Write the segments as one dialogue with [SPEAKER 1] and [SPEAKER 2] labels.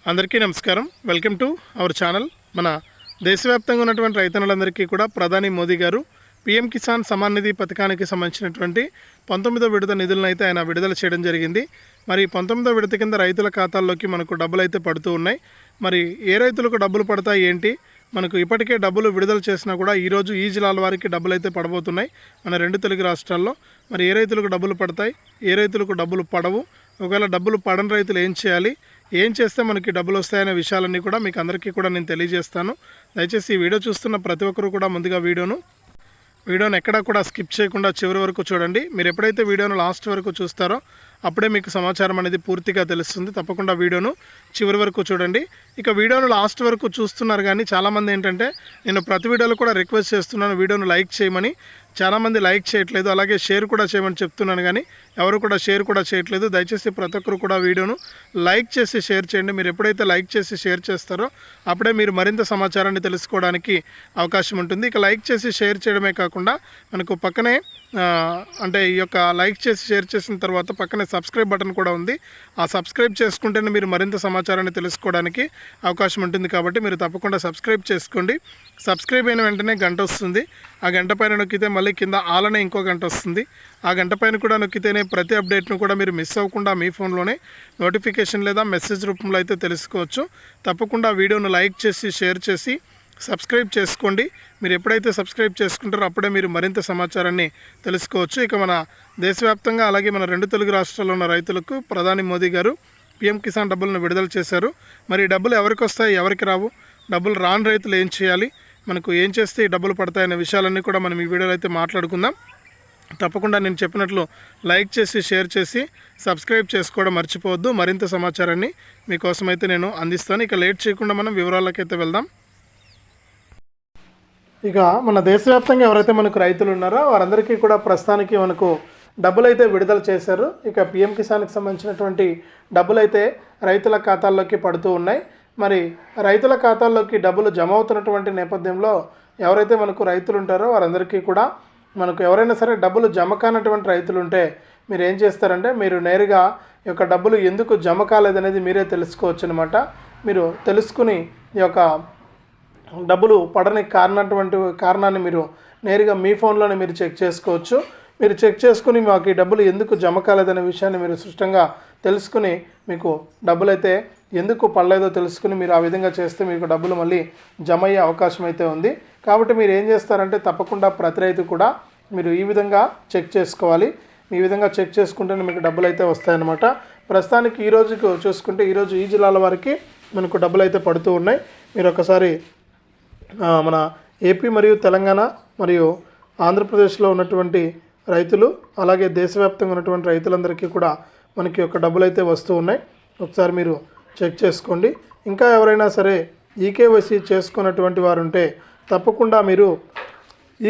[SPEAKER 1] అందరికీ నమస్కారం. Welcome to our channel. మన దేశవ్యాప్తంగా ఉన్నటువంటి రైతన్నలందరికీ కూడా ప్రధాని మోదీ గారు పీఎం కిసాన్ సమాన్ నిధి పథకానికి సంబంధించినటువంటి 19వ విడత నిధులను అయితే ఆయన విడుదల చేయడం జరిగింది. మరి 19వ విడత కింద రైతుల ఖాతాల్లోకి మనకు డబ్బులు అయితే పడుతూ ఉన్నాయి. మరి ఏ రైతులకు డబ్బులు పడతాయి ఏంటి, మనకు ఇప్పటికే డబ్బులు విడుదల చేసినా కూడా ఈరోజు ఈ జిల్లాల వారికి డబ్బులు అయితే పడబోతున్నాయి మన 2 తెలుగు రాష్ట్రాల్లో. మరి ఏ రైతులకు డబ్బులు పడతాయి, ఏ రైతులకు డబ్బులు పడవు, ఒకవేళ డబ్బులు పడని రైతులు ఏం చేయాలి, ఏం చేస్తే మనకి డబ్బులు వస్తాయనే విషయాలన్నీ కూడా మీకు అందరికీ కూడా నేను తెలియజేస్తాను. దయచేసి ఈ వీడియో చూస్తున్న ప్రతి ఒక్కరు కూడా ముందుగా వీడియోను ఎక్కడా కూడా స్కిప్ చేయకుండా చివరి వరకు చూడండి. మీరు ఎప్పుడైతే వీడియోను లాస్ట్ వరకు చూస్తారో అప్పుడే మీకు సమాచారం అనేది పూర్తిగా తెలుస్తుంది. తప్పకుండా వీడియోను చివరి వరకు చూడండి. ఇక వీడియోను లాస్ట్ వరకు చూస్తున్నారు, కానీ చాలామంది ఏంటంటే నేను ప్రతి వీడియోలో కూడా రిక్వెస్ట్ చేస్తున్నాను వీడియోను లైక్ చేయమని. చాలామంది లైక్ చేయట్లేదు, అలాగే షేర్ కూడా చేయమని చెప్తున్నాను, కానీ ఎవరు కూడా షేర్ కూడా చేయట్లేదు. దయచేసి ప్రతి ఒక్కరు కూడా వీడియోను లైక్ చేసి షేర్ చేయండి. మీరు ఎప్పుడైతే లైక్ చేసి షేర్ చేస్తారో అప్పుడే మీరు మరింత సమాచారాన్ని తెలుసుకోవడానికి అవకాశం ఉంటుంది. ఇక లైక్ చేసి షేర్ చేయడమే కాకుండా మనకు పక్కనే అంటే ఈ యొక్క లైక్ చేసి షేర్ చేసిన తర్వాత పక్కనే సబ్స్క్రైబ్ బటన్ కూడా ఉంది. ఆ సబ్స్క్రైబ్ చేసుకుంటేనే మీరు మరింత సమాచారాన్ని తెలుసుకోవడానికి అవకాశం ఉంటుంది. కాబట్టి మీరు తప్పకుండా సబ్స్క్రైబ్ చేసుకోండి. సబ్స్క్రైబ్ అయిన వెంటనే గంట వస్తుంది. ఆ గంట పైన నొక్కితే మళ్ళీ కింద ఆలనే ఇంకో గంట వస్తుంది. ఆ గంట పైన కూడా నొక్కితేనే ప్రతి అప్డేట్ను కూడా మీరు మిస్ అవ్వకుండా మీ ఫోన్లోనే నోటిఫికేషన్ లేదా మెసేజ్ రూపంలో అయితే తెలుసుకోవచ్చు. తప్పకుండా వీడియోను లైక్ చేసి షేర్ చేసి సబ్స్క్రైబ్ చేసుకోండి. మీరు ఎప్పుడైతే సబ్స్క్రైబ్ చేసుకుంటారో అప్పుడే మీరు మరింత సమాచారాన్ని తెలుసుకోవచ్చు. ఇక మన దేశవ్యాప్తంగా అలాగే మన 2 తెలుగు రాష్ట్రాల్లో ఉన్న రైతులకు ప్రధాని మోదీ గారు పీఎం కిసాన్ డబ్బులను విడుదల చేశారు. మరి డబ్బులు ఎవరికి వస్తాయి, ఎవరికి రావు, డబ్బులు రాని రైతులు ఏం చేయాలి, మనకు ఏం చేస్తే ఈ డబ్బులు పడతాయనే విషయాలన్నీ కూడా మనం ఈ వీడియోలో అయితే మాట్లాడుకుందాం. తప్పకుండా నేను చెప్పినట్లు లైక్ చేసి షేర్ చేసి సబ్స్క్రైబ్ చేసుకోవడం మర్చిపోవద్దు. మరింత సమాచారాన్ని మీకోసం అయితే నేను అందిస్తాను. ఇక లేట్ చేయకుండా మనం వివరాలకైతే వెళ్దాం. ఇక మన దేశవ్యాప్తంగా ఎవరైతే మనకు రైతులు ఉన్నారో వారందరికీ కూడా ప్రస్తుతానికి మనకు డబ్బులు అయితే విడుదల చేశారు. ఇక పీఎం కిసాన్కి సంబంధించినటువంటి డబ్బులు అయితే రైతుల ఖాతాల్లోకి పడుతూ ఉన్నాయి. మరి రైతుల ఖాతాల్లోకి డబ్బులు జమ అవుతున్నటువంటి నేపథ్యంలో ఎవరైతే మనకు రైతులు ఉంటారో వారందరికీ కూడా మనకు ఎవరైనా సరే డబ్బులు జమ కానటువంటి రైతులు ఉంటే మీరు ఏం చేస్తారంటే మీరు నేరుగా ఈ యొక్క డబ్బులు ఎందుకు జమ కాలేదనేది మీరే తెలుసుకోవచ్చు అనమాట. మీరు తెలుసుకుని ఈ యొక్క డబ్బులు పడని కారణాన్ని మీరు నేరుగా మీ ఫోన్లోనే మీరు చెక్ చేసుకోవచ్చు. మీరు చెక్ చేసుకుని మాకు ఈ డబ్బులు ఎందుకు జమ కాలేదనే విషయాన్ని మీరు స్పష్టంగా తెలుసుకుని మీకు డబ్బులు అయితే ఎందుకు పడలేదో తెలుసుకుని మీరు ఆ విధంగా చేస్తే మీకు డబ్బులు మళ్ళీ జమ అయ్యే అవకాశం అయితే ఉంది. కాబట్టి మీరు ఏం చేస్తారంటే తప్పకుండా ప్రతి రైతు కూడా మీరు ఈ విధంగా చెక్ చేసుకోవాలి. ఈ విధంగా చెక్ చేసుకుంటేనే మీకు డబ్బులు అయితే వస్తాయన్నమాట. ప్రస్తుతానికి ఈ రోజుకు చూసుకుంటే ఈరోజు ఈ జిల్లాల వారికి మనకు డబ్బులు అయితే పడుతూ ఉన్నాయి. మీరు ఒకసారి మన ఏపీ మరియు తెలంగాణ మరియు ఆంధ్రప్రదేశ్లో ఉన్నటువంటి రైతులు అలాగే దేశవ్యాప్తంగా ఉన్నటువంటి రైతులందరికీ కూడా మనకి యొక్క డబ్బులు అయితే వస్తూ ఉన్నాయి. ఒకసారి మీరు చెక్ చేసుకోండి. ఇంకా ఎవరైనా సరే ఈకేవైసీ చేసుకున్నటువంటి వారు ఉంటే తప్పకుండా మీరు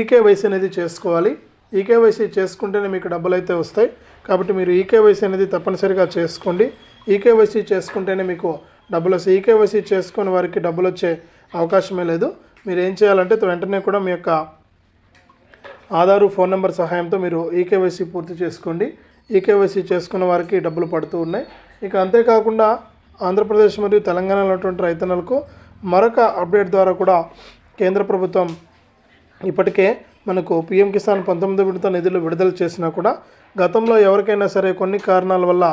[SPEAKER 1] ఈకేవైసీ అనేది చేసుకోవాలి. ఈకేవైసీ చేసుకుంటేనే మీకు డబ్బులు అయితే వస్తాయి. కాబట్టి మీరు ఈకేవైసీ అనేది తప్పనిసరిగా చేసుకోండి. ఈకేవైసీ చేసుకుంటేనే మీకు డబ్బులు వస్తాయి. ఈకేవైసీ చేసుకునే వారికి డబ్బులు వచ్చే అవకాశమే లేదు. మీరు ఏం చేయాలంటే వెంటనే కూడా మీ యొక్క ఆధారు ఫోన్ నెంబర్ సహాయంతో మీరు ఈకేవైసీ పూర్తి చేసుకోండి. ఈకేవైసీ చేసుకున్న వారికి డబ్బులు పడుతూ ఉన్నాయి. ఇక అంతేకాకుండా ఆంధ్రప్రదేశ్ మరియు తెలంగాణలో ఉన్నటువంటి రైతన్నలకు మరొక అప్డేట్ ద్వారా కూడా కేంద్ర ప్రభుత్వం ఇప్పటికే మనకు పీఎం కిసాన్ 19వ విడత నిధులు విడుదల చేసినా కూడా గతంలో ఎవరికైనా సరే కొన్ని కారణాల వల్ల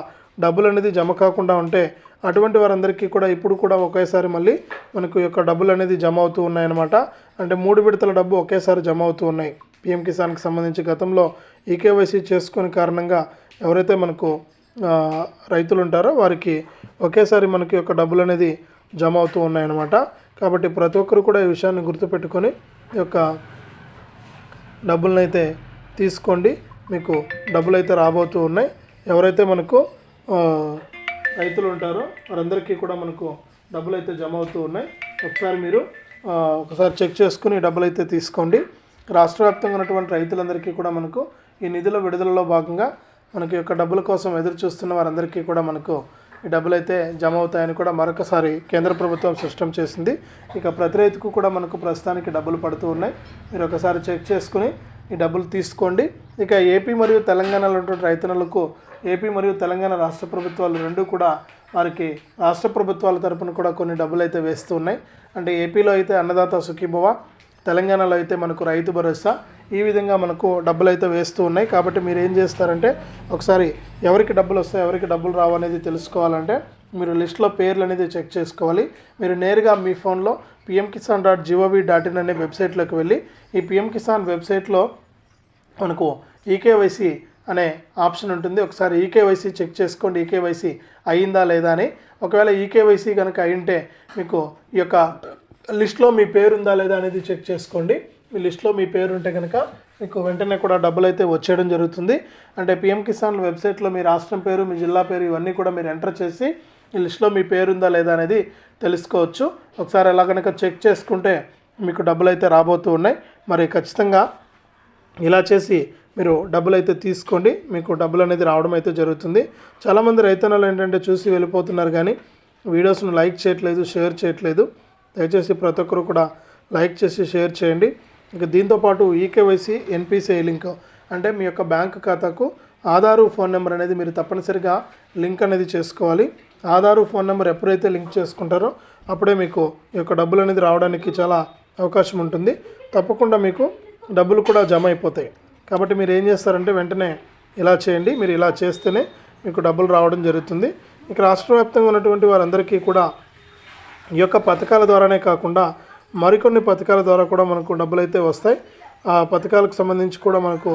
[SPEAKER 1] డబ్బులు అనేది జమ కాకుండా ఉంటే అటువంటి వారందరికీ కూడా ఇప్పుడు కూడా ఒకేసారి మళ్ళీ మనకు యొక్క డబ్బులు అనేది జమ అవుతూ ఉన్నాయన్నమాట. అంటే 3 విడతల డబ్బు ఒకేసారి జమ అవుతూ ఉన్నాయి. పీఎం కిసాన్కి సంబంధించి గతంలో ఈకేవైసీ చేసుకునే కారణంగా ఎవరైతే మనకు రైతులు ఉంటారో వారికి ఒకేసారి మనకి యొక్క డబ్బులు అనేది జమ అవుతూ ఉన్నాయన్నమాట. కాబట్టి ప్రతి ఒక్కరు కూడా ఈ విషయాన్ని గుర్తుపెట్టుకొని ఈ యొక్క డబ్బులను అయితే తీసుకోండి. మీకు డబ్బులు అయితే రాబోతూ ఉన్నాయి. ఎవరైతే మనకు రైతులు ఉంటారో వారందరికీ కూడా మనకు డబ్బులు అయితే జమ అవుతూ ఉన్నాయి. ఒకసారి మీరు చెక్ చేసుకుని డబ్బులు అయితే తీసుకోండి. రాష్ట్ర వ్యాప్తంగా ఉన్నటువంటి రైతులందరికీ కూడా మనకు ఈ నిధుల విడుదలలో భాగంగా మనకి యొక్క డబ్బుల కోసం ఎదురు చూస్తున్న వారందరికీ కూడా మనకు ఈ డబ్బులు అయితే జమ అవుతాయని కూడా మరొకసారి కేంద్ర ప్రభుత్వం స్పష్టం చేసింది. ఇక ప్రతి రైతుకు కూడా మనకు ప్రస్తుతానికి డబ్బులు పడుతూ ఉన్నాయి. మీరు ఒకసారి చెక్ చేసుకుని ఈ డబ్బులు తీసుకోండి. ఇక ఏపీ మరియు తెలంగాణలో ఉన్నటువంటి రైతన్నలకు ఏపీ మరియు తెలంగాణ రాష్ట్ర ప్రభుత్వాలు రెండూ కూడా వారికి రాష్ట్ర ప్రభుత్వాల తరపున కూడా కొన్ని డబ్బులు అయితే వేస్తూ ఉన్నాయి. అంటే ఏపీలో అయితే అన్నదాత సుఖీభవ, తెలంగాణలో అయితే మనకు రైతు భరోసా, ఈ విధంగా మనకు డబ్బులు అయితే వేస్తూ ఉన్నాయి. కాబట్టి మీరు ఏం చేస్తారంటే ఒకసారి ఎవరికి డబ్బులు వస్తాయి ఎవరికి డబ్బులు రావు అనేది తెలుసుకోవాలంటే మీరు లిస్ట్లో పేర్లు అనేది చెక్ చేసుకోవాలి. మీరు నేరుగా మీ ఫోన్లో pmkisan.gov.in అనే వెబ్సైట్లోకి వెళ్ళి ఈ పిఎం కిసాన్ వెబ్సైట్లో మనకు ఈకేవైసీ అనే ఆప్షన్ ఉంటుంది. ఒకసారి ఈకేవైసీ చెక్ చేసుకోండి, ఈకేవైసీ అయిందా లేదా అని. ఒకవేళ ఈకేవైసీ కనుక అయింటే మీకు ఈ యొక్క లిస్ట్లో మీ పేరు ఉందా లేదా అనేది చెక్ చేసుకోండి. మీ లిస్ట్లో మీ పేరు ఉంటే కనుక మీకు వెంటనే కూడా డబ్బులు అయితే వచ్చేయడం జరుగుతుంది. అంటే పిఎం కిసాన్ వెబ్సైట్లో మీ రాష్ట్రం పేరు, మీ జిల్లా పేరు ఇవన్నీ కూడా మీరు ఎంటర్ చేసి ఈ లిస్ట్లో మీ పేరు ఉందా లేదా అనేది తెలుసుకోవచ్చు. ఒకసారి అలా కనుక చెక్ చేసుకుంటే మీకు డబ్బులు అయితే రాబోతూ ఉన్నాయి. మరి ఖచ్చితంగా ఇలా చేసి మీరు డబ్బులు అయితే తీసుకోండి, మీకు డబ్బులు అనేది రావడం అయితే జరుగుతుంది. చాలామంది రైతన్నలు ఏంటంటే చూసి వెళ్ళిపోతున్నారు కానీ వీడియోస్ను లైక్ చేయట్లేదు, షేర్ చేయట్లేదు. దయచేసి ప్రతి ఒక్కరు కూడా లైక్ చేసి షేర్ చేయండి. ఇక దీంతోపాటు ఈకేవైసీ ఎన్పిసిఐ లింక్ అంటే మీ యొక్క బ్యాంక్ ఖాతాకు ఆధారు ఫోన్ నెంబర్ అనేది మీరు తప్పనిసరిగా లింక్ అనేది చేసుకోవాలి. ఆధారు ఫోన్ నెంబర్ ఎప్పుడైతే లింక్ చేసుకుంటారో అప్పుడే మీకు ఈ యొక్క డబ్బులు అనేది రావడానికి చాలా అవకాశం ఉంటుంది. తప్పకుండా మీకు డబ్బులు కూడా జమ అయిపోతాయి. కాబట్టి మీరు ఏం చేస్తారంటే వెంటనే ఇలా చేయండి. మీరు ఇలా చేస్తేనే మీకు డబ్బులు రావడం జరుగుతుంది. ఇక రాష్ట్ర వ్యాప్తంగా ఉన్నటువంటి వారందరికీ కూడా ఈ యొక్క పథకాల ద్వారానే కాకుండా మరికొన్ని పథకాల ద్వారా కూడా మనకు డబ్బులు అయితే వస్తాయి. ఆ పథకాలకు సంబంధించి కూడా మనకు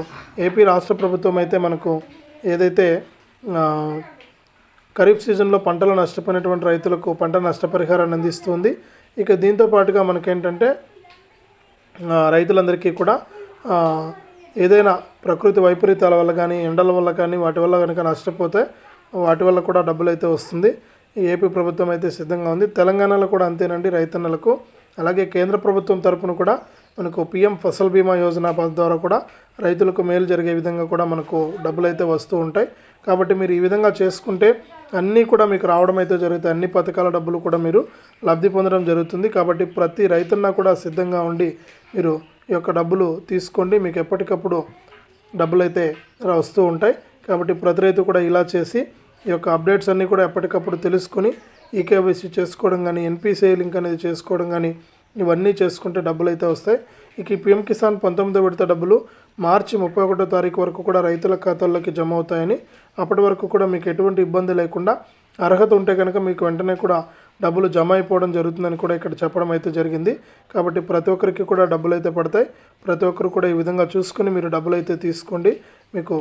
[SPEAKER 1] ఏపీ రాష్ట్ర ప్రభుత్వం అయితే మనకు ఏదైతే ఖరీఫ్ సీజన్లో పంటలు నష్టపోయినటువంటి రైతులకు పంట నష్టపరిహారాన్ని అందిస్తుంది. ఇక దీంతో పాటుగా మనకేంటంటే రైతులందరికీ కూడా ఏదైనా ప్రకృతి వైపరీత్యాల వల్ల కానీ ఎండల వల్ల కానీ వాటి వల్ల కనుక నష్టపోతే వాటి వల్ల కూడా డబ్బులు అయితే వస్తుంది. ఏపీ ప్రభుత్వం అయితే సిద్ధంగా ఉంది. తెలంగాణలో కూడా అంతేనండి రైతన్నలకు. అలాగే కేంద్ర ప్రభుత్వం తరపున కూడా మనకు పిఎం ఫసల్ బీమా యోజన ద్వారా కూడా రైతులకు మేలు జరిగే విధంగా కూడా మనకు డబ్బులు అయితే వస్తూ ఉంటాయి. కాబట్టి మీరు ఈ విధంగా చేసుకుంటే అన్నీ కూడా మీకు రావడం అయితే జరుగుతాయి. అన్ని పథకాల డబ్బులు కూడా మీరు లబ్ధి పొందడం జరుగుతుంది. కాబట్టి ప్రతి రైతన్న కూడా సిద్ధంగా ఉండి మీరు ఈ యొక్క డబ్బులు తీసుకోండి. మీకు ఎప్పటికప్పుడు డబ్బులు అయితే వస్తూ ఉంటాయి. కాబట్టి ప్రతి రైతు కూడా ఇలా చేసి ఈ యొక్క అప్డేట్స్ అన్నీ కూడా ఎప్పటికప్పుడు తెలుసుకొని ఈకేవైసీ చేసుకోవడం కానీ, ఎన్పిసిఐ లింక్ అనేది చేసుకోవడం కానీ ఇవన్నీ చేసుకుంటే డబ్బులు అయితే వస్తాయి. ఇక ఈ పిఎం కిసాన్ 19వ విడత డబ్బులు మార్చి 31వ తారీఖు వరకు కూడా రైతుల ఖాతాల్లోకి జమ అవుతాయని, అప్పటి వరకు కూడా మీకు ఎటువంటి ఇబ్బంది లేకుండా అర్హత ఉంటే కనుక మీకు వెంటనే కూడా డబ్బులు జమ అయిపోవడం జరుగుతుందని కూడా ఇక్కడ చెప్పడం అయితే జరిగింది. కాబట్టి ప్రతి ఒక్కరికి కూడా డబ్బులు అయితే పడతాయి. ప్రతి ఒక్కరు కూడా ఈ విధంగా చూసుకొని మీరు డబ్బులు అయితే తీసుకోండి. మీకు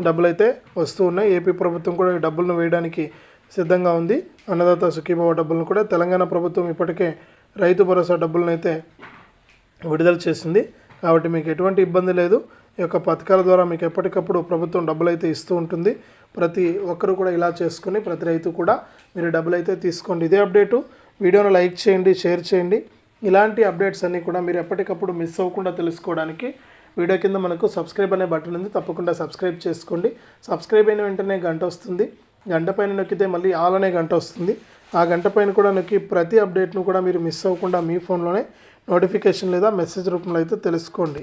[SPEAKER 1] డబ్బులు అయితే వస్తూ ఉన్నాయి. ఏపీ ప్రభుత్వం కూడా ఈ డబ్బులను వేయడానికి సిద్ధంగా ఉంది. అన్నదాత సుఖీభవ డబ్బులను కూడా తెలంగాణ ప్రభుత్వం ఇప్పటికే రైతు భరోసా డబ్బులను అయితే విడుదల చేసింది. కాబట్టి మీకు ఎటువంటి ఇబ్బంది లేదు. ఈ యొక్క పథకాల ద్వారా మీకు ఎప్పటికప్పుడు ప్రభుత్వం డబ్బులు అయితే ఇస్తూ ఉంటుంది. ప్రతి ఒక్కరు కూడా ఇలా చేసుకుని ప్రతి రైతు కూడా మీరు డబ్బులు అయితే తీసుకోండి. ఇదే అప్డేటు. వీడియోను లైక్ చేయండి, షేర్ చేయండి. ఇలాంటి అప్డేట్స్ అన్నీ కూడా మీరు ఎప్పటికప్పుడు మిస్ అవ్వకుండా తెలుసుకోవడానికి వీడియో కింద మనకు సబ్స్క్రైబ్ అనే బటన్ ఉంది. తప్పకుండా సబ్స్క్రైబ్ చేసుకోండి. సబ్స్క్రైబ్ అయిన వెంటనే గంట వస్తుంది. గంట పైన నొక్కితే మళ్ళీ ఆల్ అనే గంట వస్తుంది. ఆ గంట పైన కూడా నొక్కి ప్రతి అప్డేట్ను కూడా మీరు మిస్ అవ్వకుండా మీ ఫోన్లోనే నోటిఫికేషన్ లేదా మెసేజ్ రూపంలో అయితే తెలుసుకోండి.